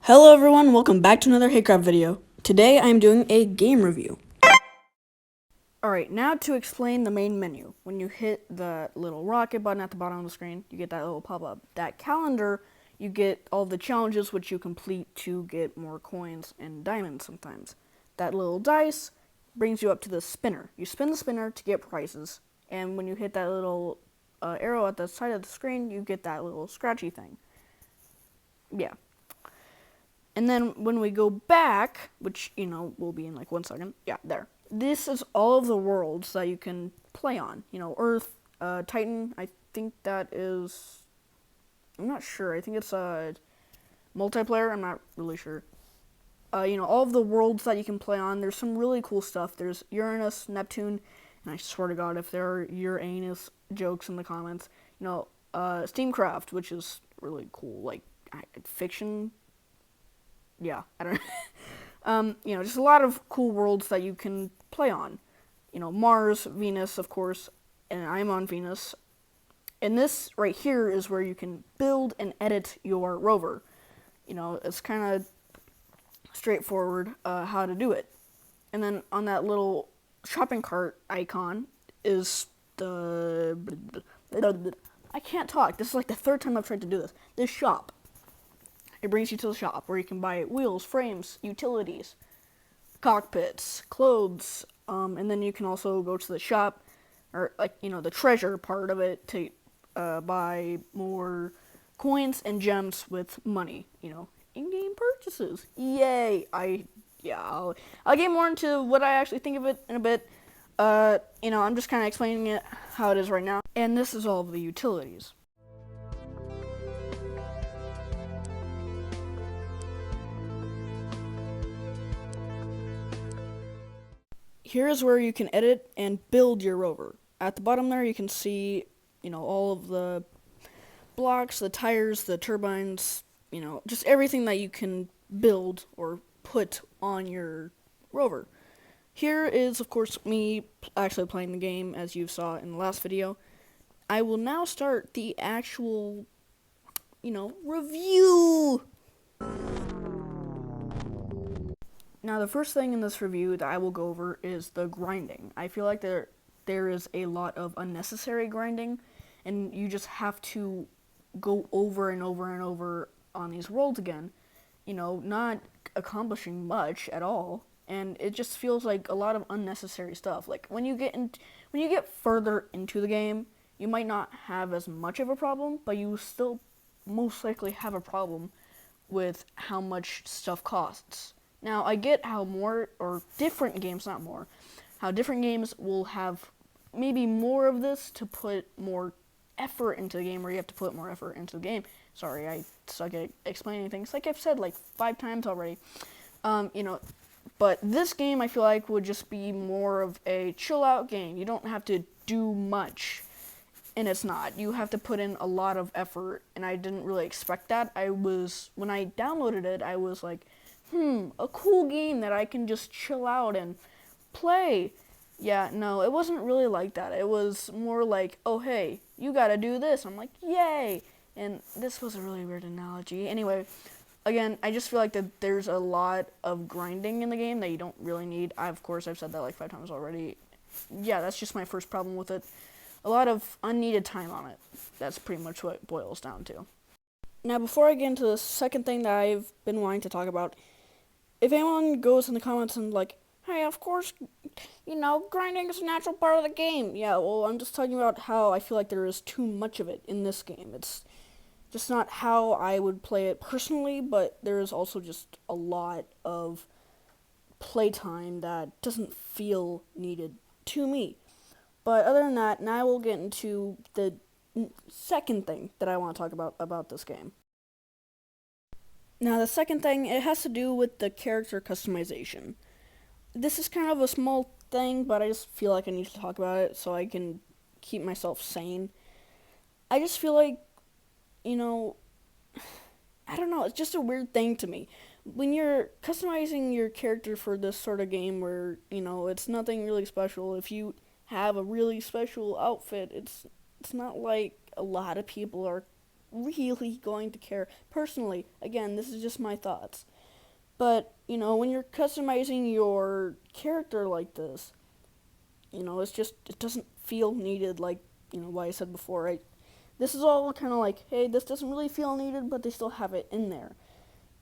Hello everyone, welcome back to another HeyCraft video. Today I am doing a game review. Alright, now to explain the main menu. When you hit the little rocket button at the bottom of the screen, you get that little pop-up. That calendar, you get all the challenges which you complete to get more coins and diamonds sometimes. That little dice brings you up to the spinner. You spin the spinner to get prizes, and when you hit that little arrow at the side of the screen, you get that little scratchy thing. Yeah. And then when we go back, which, will be in like 1 second. Yeah, there. This is all of the worlds that you can play on. Earth, Titan, I think that is... I'm not sure. I think it's multiplayer. I'm not really sure. All of the worlds that you can play on. There's some really cool stuff. There's Uranus, Neptune, and I swear to God, if there are Uranus jokes in the comments, Steamcraft, which is really cool, like fiction. Yeah, I don't know. Just a lot of cool worlds that you can play on. Mars, Venus, of course, and I'm on Venus. And this right here is where you can build and edit your rover. It's kind of straightforward how to do it. And then on that little shopping cart icon is the... I can't talk. This is like the third time I've tried to do this. This shop. It brings you to the shop where you can buy wheels, frames, utilities, cockpits, clothes, and then you can also go to the shop, or the treasure part of it to buy more coins and gems with money. In-game purchases. Yay! I'll get more into what I actually think of it in a bit. I'm just kind of explaining it how it is right now, and this is all of the utilities. Here's where you can edit and build your rover. At the bottom there you can see, all of the blocks, the tires, the turbines, just everything that you can build or put on your rover. Here is, of course, me actually playing the game, as you saw in the last video. I will now start the actual, review. Now, the first thing in this review that I will go over is the grinding. I feel like there is a lot of unnecessary grinding, and you just have to go over and over and over on these worlds again, not accomplishing much at all, and it just feels like a lot of unnecessary stuff. Like when you get further into the game, you might not have as much of a problem, but you still most likely have a problem with how much stuff costs. Now, I get how different games will have maybe more of this to put more effort into the game, or you have to put more effort into the game. Sorry, I suck at explaining things, like I've said like 5 times already. But this game I feel like would just be more of a chill out game. You don't have to do much, and it's not. You have to put in a lot of effort, and I didn't really expect that. When I downloaded it, I was like, a cool game that I can just chill out and play. Yeah, no, it wasn't really like that. It was more like, oh, hey, you gotta do this. I'm like, yay. And this was a really weird analogy. Anyway, again, I just feel like that there's a lot of grinding in the game that you don't really need. Of course, I've said that like 5 times already. Yeah, that's just my first problem with it. A lot of unneeded time on it. That's pretty much what it boils down to. Now, before I get into the second thing that I've been wanting to talk about, if anyone goes in the comments and like, hey, of course, grinding is a natural part of the game. Yeah, well, I'm just talking about how I feel like there is too much of it in this game. It's just not how I would play it personally, but there is also just a lot of playtime that doesn't feel needed to me. But other than that, now we'll get into the second thing that I want to talk about this game. Now, the second thing, it has to do with the character customization. This is kind of a small thing, but I just feel like I need to talk about it so I can keep myself sane. I just feel like, I don't know, it's just a weird thing to me. When you're customizing your character for this sort of game where, it's nothing really special, if you have a really special outfit, it's not like a lot of people are really going to care. Personally, again, this is just my thoughts. But, when you're customizing your character like this, it doesn't feel needed like, what I said before, right? This is all kind of like, hey, this doesn't really feel needed, but they still have it in there.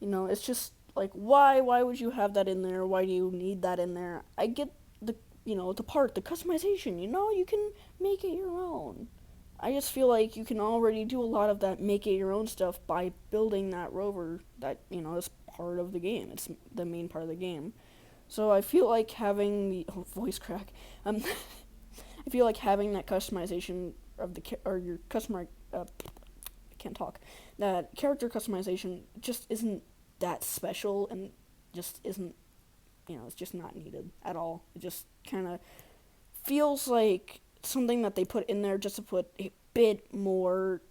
It's just like, why would you have that in there? Why do you need that in there? I get the, the customization, you can make it your own. I just feel like you can already do a lot of that make it your own stuff by building that rover that, is part of the game. It's the main part of the game. So I feel like having the voice crack. I feel like having that customization of or your customer I can't talk. That character customization just isn't that special and just isn't, it's just not needed at all. It just kind of feels like something that they put in there just to put a bit more,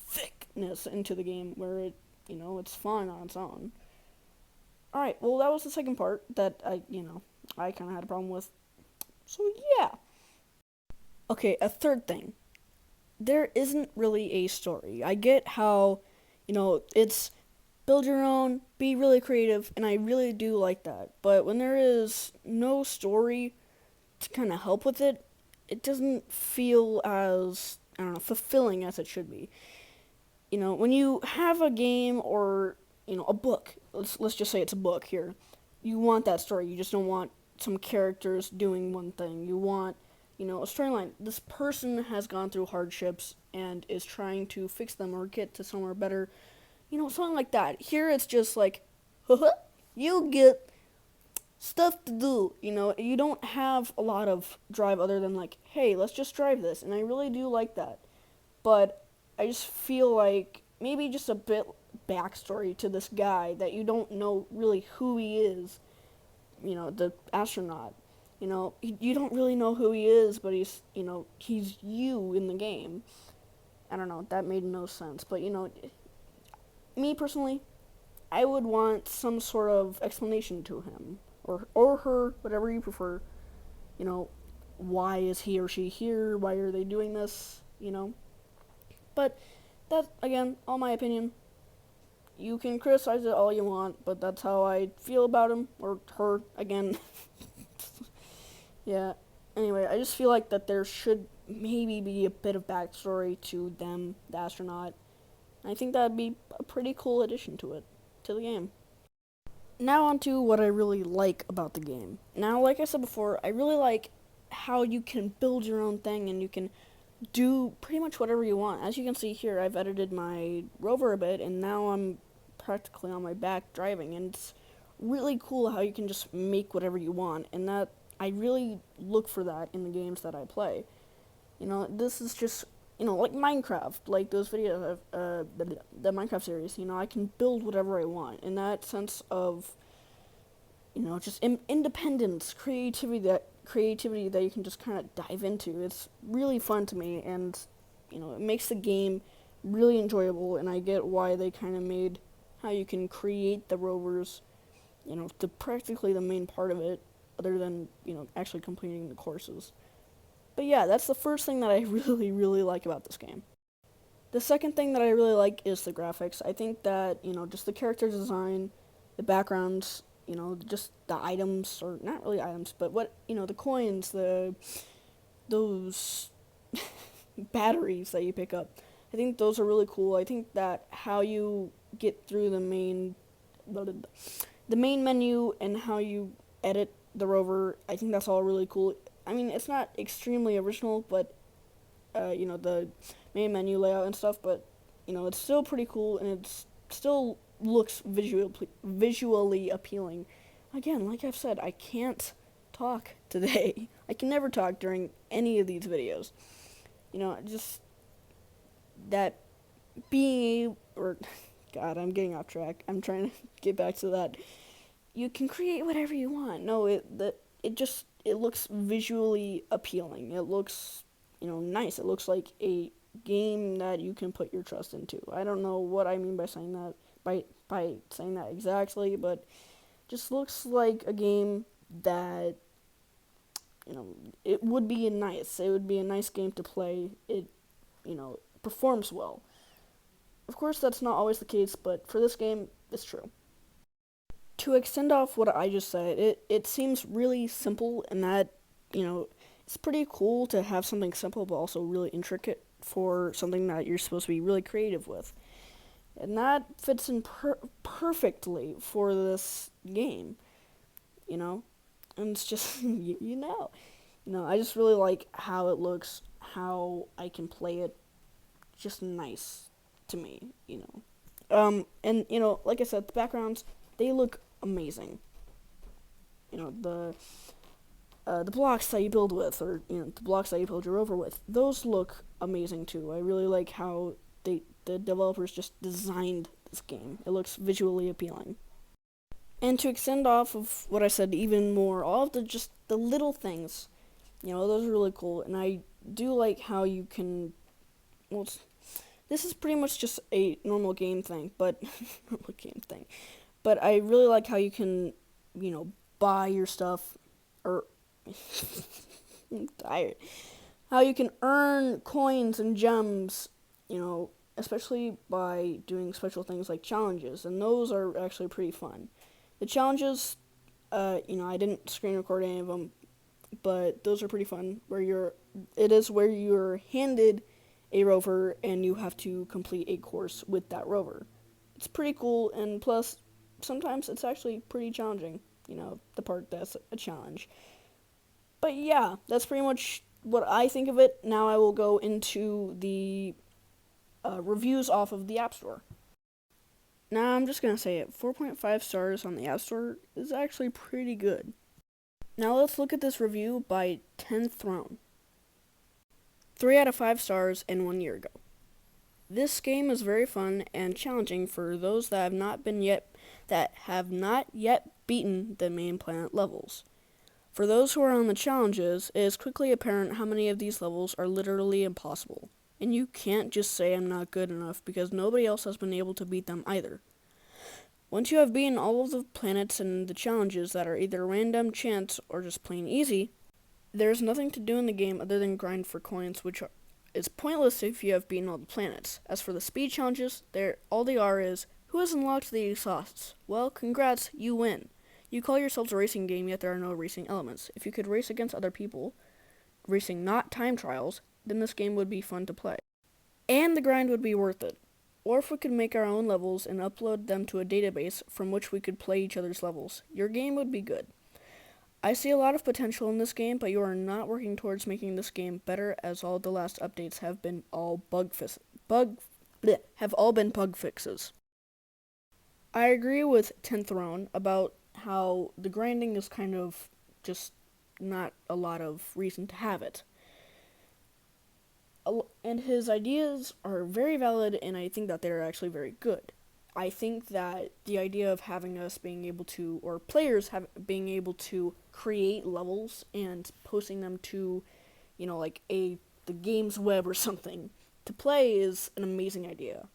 thickness into the game where it's fun on its own. Alright, well, that was the second part that I kind of had a problem with. So, yeah. Okay, a third thing. There isn't really a story. I get how, it's build your own, be really creative, and I really do like that. But when there is no story to kind of help with it, it doesn't feel as, I don't know, fulfilling as it should be. When you have a game or, a book, let's just say it's a book here, you want that story. You just don't want some characters doing one thing. You want, a storyline. This person has gone through hardships and is trying to fix them or get to somewhere better. Something like that. Here it's just like, you get stuff to do. You don't have a lot of drive other than like, hey, let's just drive this. And I really do like that. But I just feel like maybe just a bit backstory to this guy that you don't know really who he is. The astronaut. You don't really know who he is, but he's you in the game. I don't know, that made no sense. But, me personally, I would want some sort of explanation to him. Or her, whatever you prefer. Why is he or she here? Why are they doing this? But that, again, all my opinion. You can criticize it all you want, but that's how I feel about him, or her, again. Yeah, anyway, I just feel like that there should maybe be a bit of backstory to them, the astronaut. I think that'd be a pretty cool addition to the game. Now on to what I really like about the game. Now, like I said before, I really like how you can build your own thing and you can do pretty much whatever you want. As you can see here, I've edited my rover a bit, and now I'm practically on my back driving, and it's really cool how you can just make whatever you want, and that I really look for that in the games that I play. This is just, like Minecraft, like those videos of the Minecraft series. I can build whatever I want, in that sense of, just independence, creativity that you can just kind of dive into. It's really fun to me, and it makes the game really enjoyable, and I get why they kind of made how you can create the rovers, to practically the main part of it, other than, actually completing the courses. But yeah, that's the first thing that I really, really like about this game. The second thing that I really like is the graphics. I think that, just the character design, the backgrounds, just the items, or not really items, but the coins, those batteries that you pick up. I think those are really cool. I think that how you get through the main menu and how you edit the rover, I think that's all really cool. I mean, it's not extremely original, but, the main menu layout and stuff, but, it's still pretty cool, and it still looks visually appealing. Again, like I've said, I can't talk today. I can never talk during any of these videos. Just that being, or, God, I'm getting off track. I'm trying to get back to that. You can create whatever you want. No, it looks visually appealing. It looks, nice. It looks like a game that you can put your trust into. I don't know what I mean by saying that, by saying that exactly, but just looks like a game that, it would be a nice game to play. It, performs well. Of course, that's not always the case, but for this game, it's true. To extend off what I just said, it seems really simple, and that, it's pretty cool to have something simple but also really intricate for something that you're supposed to be really creative with. And that fits in perfectly for this game, you know? And it's just, I just really like how it looks, how I can play it, just nice to me. And, like I said, the backgrounds, they look amazing. The blocks that you build with, or the blocks that you build your rover with, those look amazing too. I really like how the developers just designed this game. It looks visually appealing. And to extend off of what I said even more, all of the little things, those are really cool. And I do like how you can, well, this is pretty much just a normal game thing, but normal game thing. But I really like how you can, buy your stuff, or I'm tired. How you can earn coins and gems, especially by doing special things like challenges, and those are actually pretty fun. The challenges, I didn't screen record any of them, but those are pretty fun. It is where you're handed a rover and you have to complete a course with that rover. It's pretty cool, and plus, sometimes it's actually pretty challenging. The part that's a challenge. But yeah, that's pretty much what I think of it. Now I will go into the reviews off of the App Store. Now I'm just gonna say it. 4.5 stars on the App Store is actually pretty good. Now let's look at this review by 10th Throne. 3 out of 5 stars and 1 year ago. This game is very fun and challenging for those that have not yet beaten the main planet levels. For those who are on the challenges, it is quickly apparent how many of these levels are literally impossible, and you can't just say I'm not good enough because nobody else has been able to beat them either. Once you have beaten all of the planets and the challenges that are either random, chance, or just plain easy, there is nothing to do in the game other than grind for coins, which is pointless if you have beaten all the planets. As for the speed challenges, all they are is, who has unlocked the exhausts? Well, congrats, you win. You call yourselves a racing game, yet there are no racing elements. If you could race against other people, racing not time trials, then this game would be fun to play. And the grind would be worth it. Or if we could make our own levels and upload them to a database from which we could play each other's levels, your game would be good. I see a lot of potential in this game, but you are not working towards making this game better, as all the last updates have been all bug fixes. I agree with 10th Throne about how the grinding is kind of just not a lot of reason to have it. And his ideas are very valid, and I think that they're actually very good. I think that the idea of having us being able to, or players being able to create levels and posting them to, the game's web or something to play is an amazing idea.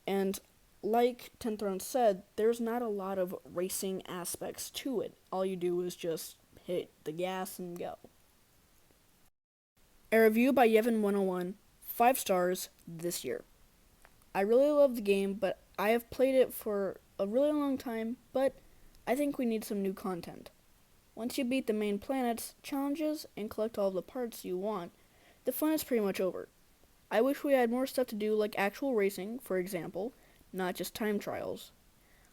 And like 10th Throne said, there's not a lot of racing aspects to it. All you do is just hit the gas and go. A review by Yevon101, 5 stars this year. I really love the game, but I have played it for a really long time, but I think we need some new content. Once you beat the main planets, challenges, and collect all the parts you want, the fun is pretty much over. I wish we had more stuff to do, like actual racing, for example, not just time trials.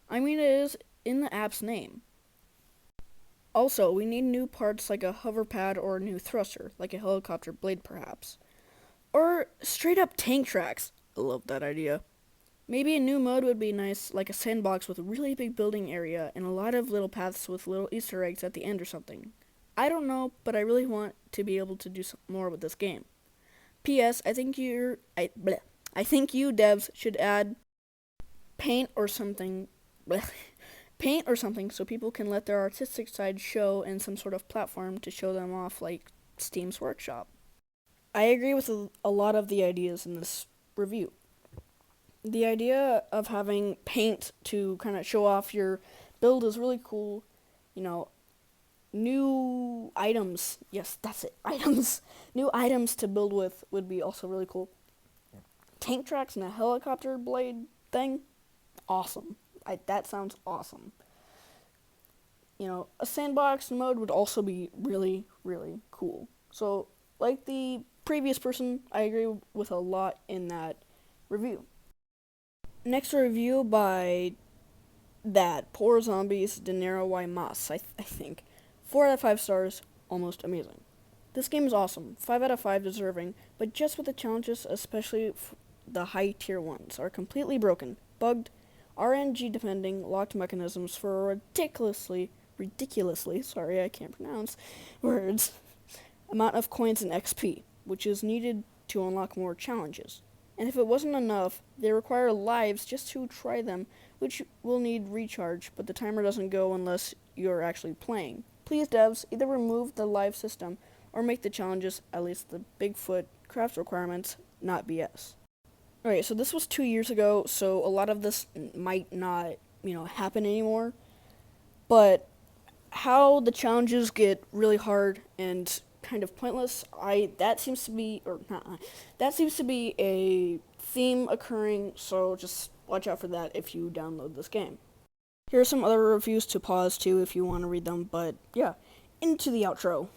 I mean, it is in the app's name. Also, we need new parts like a hover pad or a new thruster, like a helicopter blade perhaps. Or straight up tank tracks. I love that idea. Maybe a new mode would be nice, like a sandbox with a really big building area and a lot of little paths with little Easter eggs at the end or something. I don't know, but I really want to be able to do more with this game. P.S. I think you devs should add paint or something so people can let their artistic side show in some sort of platform to show them off, like Steam's Workshop. I agree with a lot of the ideas in this review. The idea of having paint to kind of show off your build is really cool. New items. Yes, that's it. Items. New items to build with would be also really cool. tank tracks and a helicopter blade thing, awesome. That sounds awesome. A sandbox mode would also be really, really cool. So, like the previous person, I agree with a lot in that review. Next review by that Poor Zombies Dinero y Mas, I think. 4 out of 5 stars, almost amazing. This game is awesome, 5 out of 5 deserving, but just with the challenges, especially the high tier ones, are completely broken, bugged, RNG depending, locked mechanisms for a ridiculously, sorry, I can't pronounce words, amount of coins and XP, which is needed to unlock more challenges. And if it wasn't enough, they require lives just to try them, which will need recharge, but the timer doesn't go unless you're actually playing. Please, devs, either remove the live system or make the challenges, at least the Bigfoot craft requirements, not BS. Alright, so this was 2 years ago, so a lot of this might not, happen anymore. But how the challenges get really hard and kind of pointless, that seems to be a theme occurring, so just watch out for that if you download this game. Here are some other reviews to pause to if you want to read them, but yeah, into the outro.